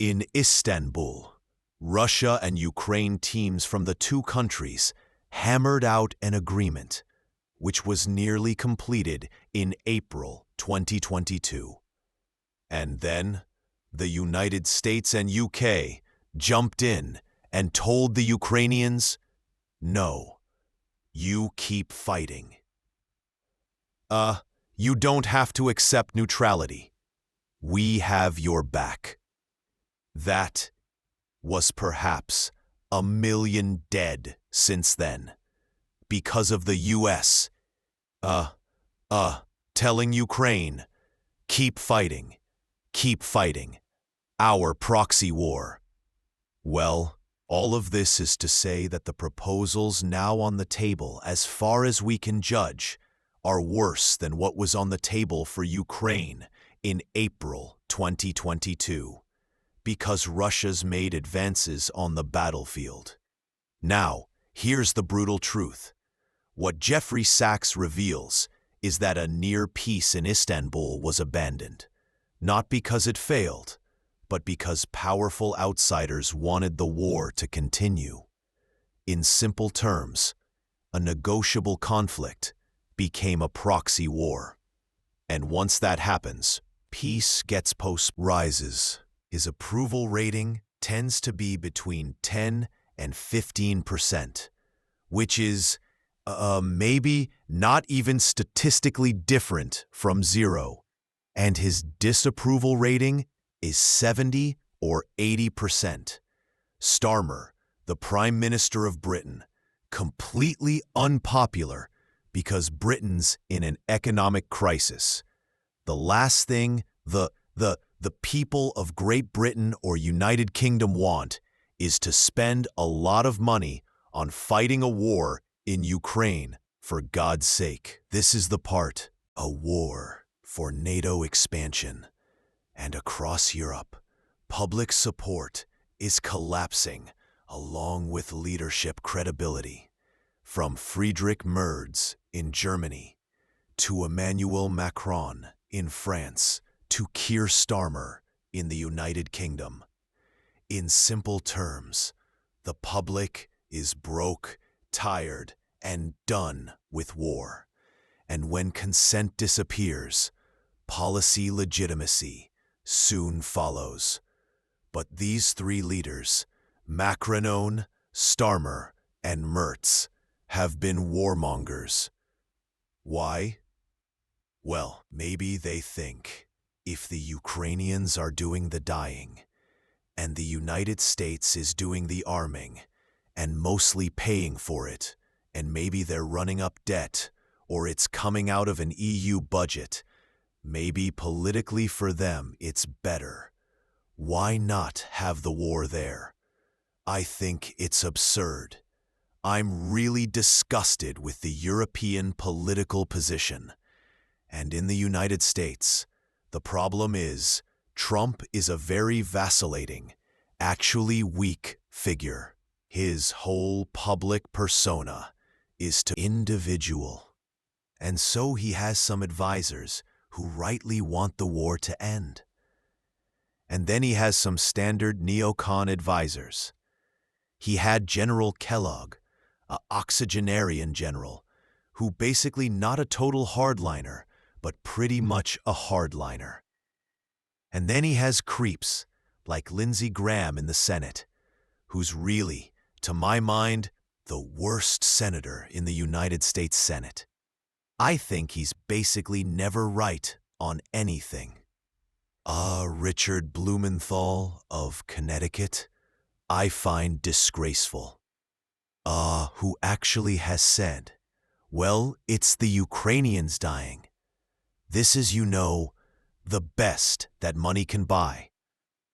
In Istanbul, Russia and Ukraine teams from the two countries hammered out an agreement, which was nearly completed in April 2022. And then, the United States and UK jumped in and told the Ukrainians, no, you keep fighting. You don't have to accept neutrality. We have your back. That was perhaps 1 million dead since then, because of the US, telling Ukraine, keep fighting, our proxy war. Well, all of this is to say that the proposals now on the table, as far as we can judge, are worse than what was on the table for Ukraine in April 2022, because Russia's made advances on the battlefield. Now, here's the brutal truth. What Jeffrey Sachs reveals is that a near peace in Istanbul was abandoned, not because it failed, but because powerful outsiders wanted the war to continue. In simple terms, a negotiable conflict became a proxy war. And once that happens, peace gets rises. His approval rating tends to be between 10 and 15%, which is maybe not even statistically different from zero. And his disapproval rating is 70 or 80%. Starmer, the Prime Minister of Britain, completely unpopular because Britain's in an economic crisis. The last thing the people of Great Britain or United Kingdom want is to spend a lot of money on fighting a war in Ukraine, for God's sake. This is the part, a war for NATO expansion. And across Europe, public support is collapsing along with leadership credibility. From Friedrich Merz in Germany, to Emmanuel Macron in France, to Keir Starmer in the United Kingdom. In simple terms, the public is broke, tired, and done with war. And when consent disappears, policy legitimacy soon follows. But these three leaders, Macron, Starmer, and Merz, have been warmongers. Why? Well, maybe they think if the Ukrainians are doing the dying, and the United States is doing the arming, and mostly paying for it, and maybe they're running up debt, or it's coming out of an EU budget, maybe politically for them it's better. Why not have the war there? I think it's absurd. I'm really disgusted with the European political position. And in the United States, the problem is Trump is a very vacillating, actually weak figure. His whole public persona is to individual. And so he has some advisors who rightly want the war to end. And then he has some standard neocon advisors. He had General Kellogg, an octogenarian general, who basically not a total hardliner, but pretty much a hardliner. And then he has creeps, like Lindsey Graham in the Senate, who's really, to my mind, the worst senator in the United States Senate. I think he's basically never right on anything. Richard Blumenthal of Connecticut, I find disgraceful. Who actually has said, well, it's the Ukrainians dying. This is, you know, the best that money can buy.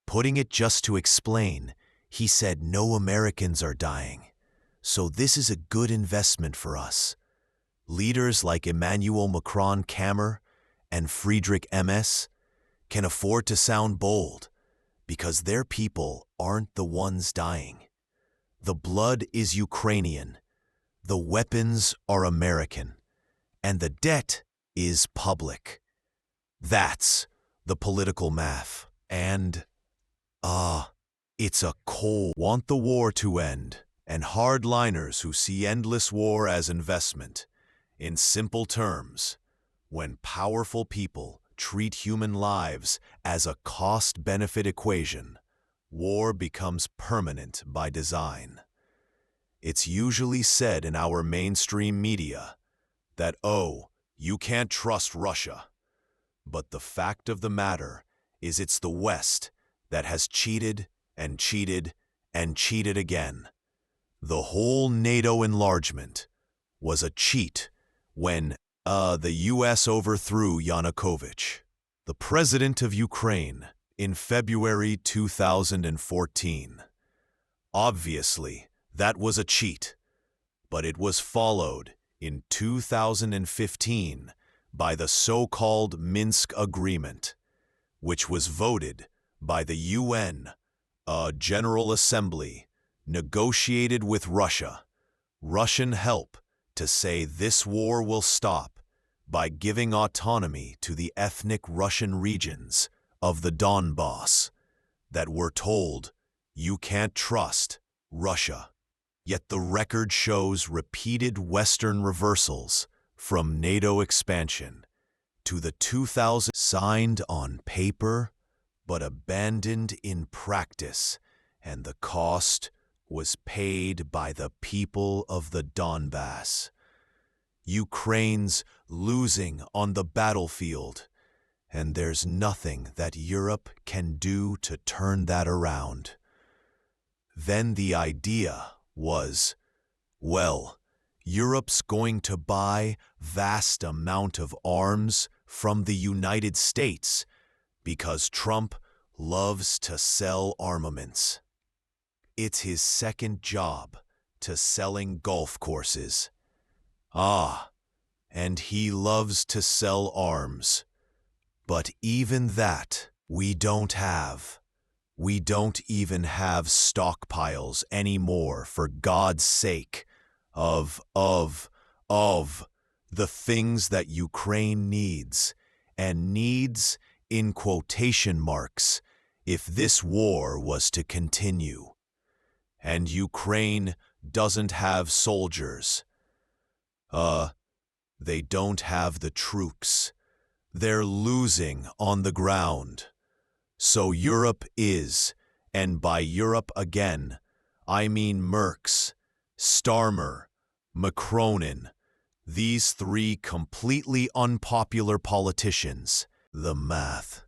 Putting it just to explain, he said no Americans are dying. So this is a good investment for us. Leaders like Emmanuel Macron and Friedrich Merz can afford to sound bold because their people aren't the ones dying. The blood is Ukrainian, the weapons are American, and the debt is public. That's the political math. And, It's a cold want the war to end, and hardliners who see endless war as investment. In simple terms, when powerful people treat human lives as a cost-benefit equation, war becomes permanent by design. It's usually said in our mainstream media that, oh, you can't trust Russia. But the fact of the matter is it's the West that has cheated and cheated and cheated again. The whole NATO enlargement was a cheat when the U.S. overthrew Yanukovych, the president of Ukraine, in February 2014. Obviously, that was a cheat, but it was followed in 2015 by the so-called Minsk Agreement, which was voted by the UN General Assembly, negotiated with Russia, Russian help to say this war will stop by giving autonomy to the ethnic Russian regions of the Donbass that were told you can't trust Russia. Yet the record shows repeated Western reversals from NATO expansion to the 2000 signed on paper but abandoned in practice, and the cost was paid by the people of the Donbass. Ukraine's losing on the battlefield, and there's nothing that Europe can do to turn that around. Then the idea was, well, Europe's going to buy vast amount of arms from the United States because Trump loves to sell armaments. It's his second job to selling golf courses. And he loves to sell arms. But even that we don't have. We don't even have stockpiles anymore, for God's sake, of the things that Ukraine needs, and needs in quotation marks, if this war was to continue. And Ukraine doesn't have soldiers. They don't have the troops. They're losing on the ground. So Europe is, and by Europe again, I mean Merckx, Starmer, Macronin, these three completely unpopular politicians. The math,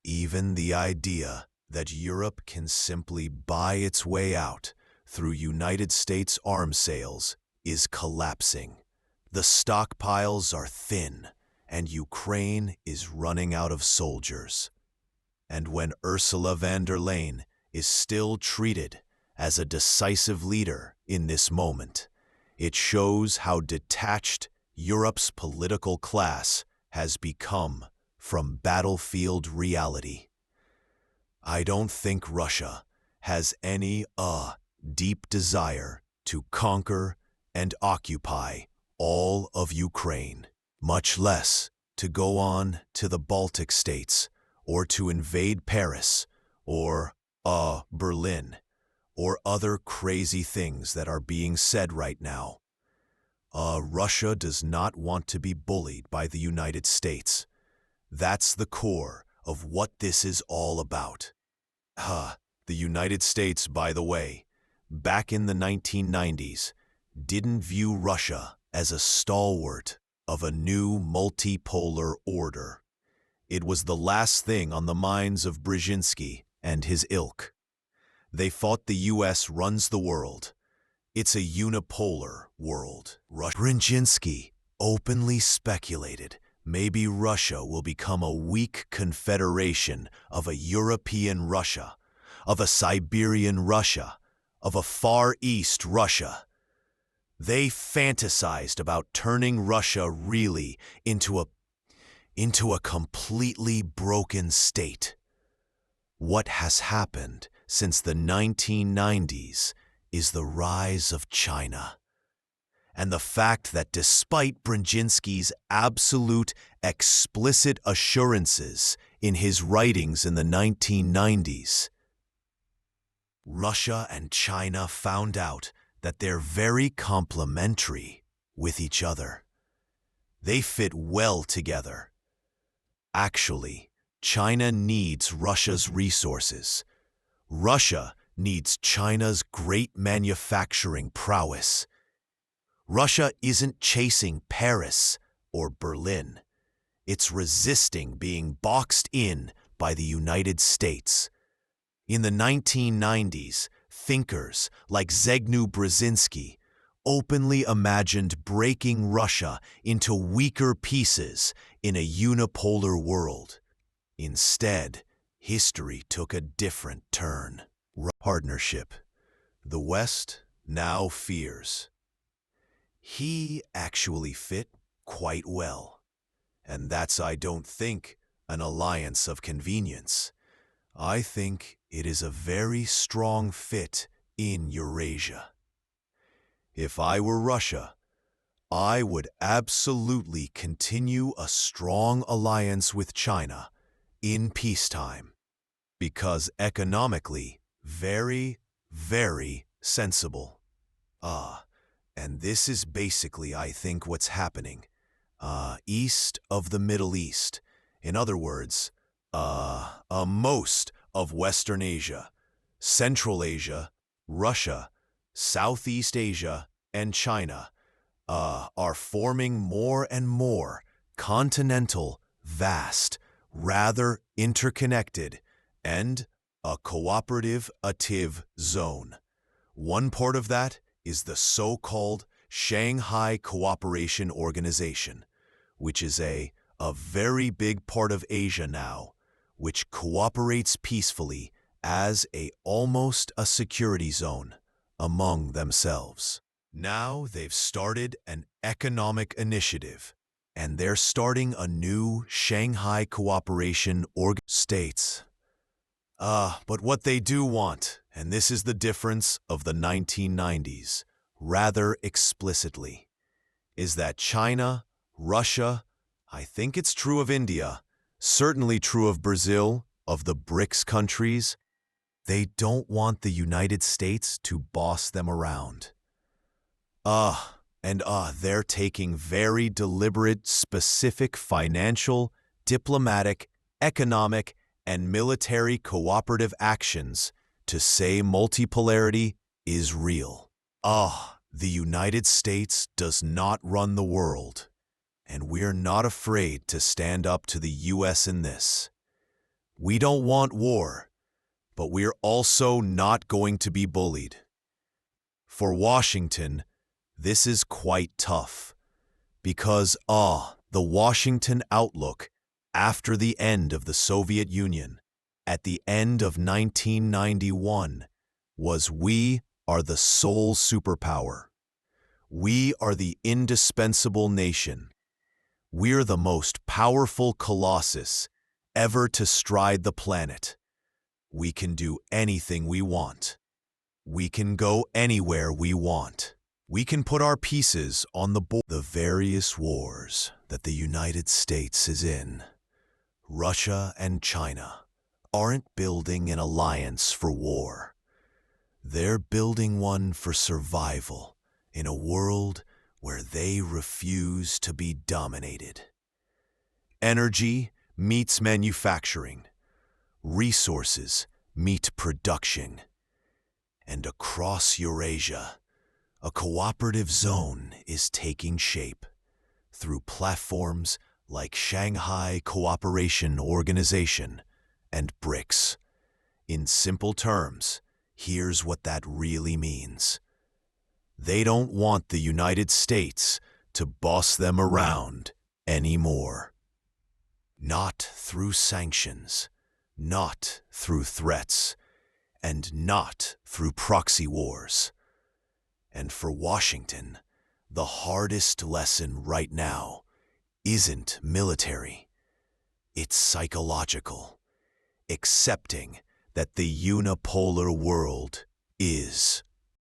even the idea that Europe can simply buy its way out through United States arms sales is collapsing. The stockpiles are thin, and Ukraine is running out of soldiers. And when Ursula von der Leyen is still treated as a decisive leader in this moment, it shows how detached Europe's political class has become from battlefield reality. I don't think Russia has any deep desire to conquer and occupy all of Ukraine, much less to go on to the Baltic states, or to invade Paris, or Berlin, or other crazy things that are being said right now. Russia does not want to be bullied by the United States. That's the core of what this is all about. The United States, by the way, back in the 1990s, didn't view Russia as a stalwart of a new multipolar order. It was the last thing on the minds of Brzezinski and his ilk. They thought the U.S. runs the world. It's a unipolar world. Brzezinski openly speculated maybe Russia will become a weak confederation of a European Russia, of a Siberian Russia, of a Far East Russia. They fantasized about turning Russia really into a completely broken state. What has happened since the 1990s is the rise of China. And the fact that despite Brzezinski's absolute explicit assurances in his writings in the 1990s, Russia and China found out that they're very complementary with each other. They fit well together. Actually, China needs Russia's resources. Russia needs China's great manufacturing prowess. Russia isn't chasing Paris or Berlin. It's resisting being boxed in by the United States. In the 1990s, thinkers like Zbigniew Brzezinski openly imagined breaking Russia into weaker pieces in a unipolar world. Instead, history took a different turn. Partnership. The West now fears. He actually fit quite well. And that's, I don't think, an alliance of convenience. I think it is a very strong fit in Eurasia. If I were Russia, I would absolutely continue a strong alliance with China in peacetime, because economically, very, very sensible. And this is basically, I think, what's happening east of the Middle East. In other words, most of Western Asia, Central Asia, Russia, Southeast Asia, and China are forming more and more continental, vast, rather interconnected, and a cooperative zone. One part of that is the so-called Shanghai Cooperation Organization, which is a very big part of Asia now, which cooperates peacefully as almost a security zone among themselves. Now they've started an economic initiative, and they're starting a new Shanghai Cooperation States. But what they do want, and this is the difference of the 1990s, rather explicitly, is that China, Russia, I think it's true of India, certainly true of Brazil, of the BRICS countries, they don't want the United States to boss them around. They're taking very deliberate, specific financial, diplomatic, economic, and military cooperative actions to say multipolarity is real. The United States does not run the world, and we're not afraid to stand up to the U.S. in this. We don't want war, but we're also not going to be bullied. For Washington, this is quite tough, because the Washington outlook after the end of the Soviet Union, at the end of 1991, was we are the sole superpower. We are the indispensable nation. We're the most powerful colossus ever to stride the planet. We can do anything we want. We can go anywhere we want. We can put our pieces on the board. The various wars that the United States is in, Russia and China, aren't building an alliance for war. They're building one for survival in a world where they refuse to be dominated. Energy meets manufacturing. Resources meet production. And across Eurasia, a cooperative zone is taking shape through platforms like Shanghai Cooperation Organization and BRICS. In simple terms, here's what that really means. They don't want the United States to boss them around anymore. Not through sanctions, not through threats, and not through proxy wars. And for Washington, the hardest lesson right now isn't military. It's psychological, accepting that the unipolar world is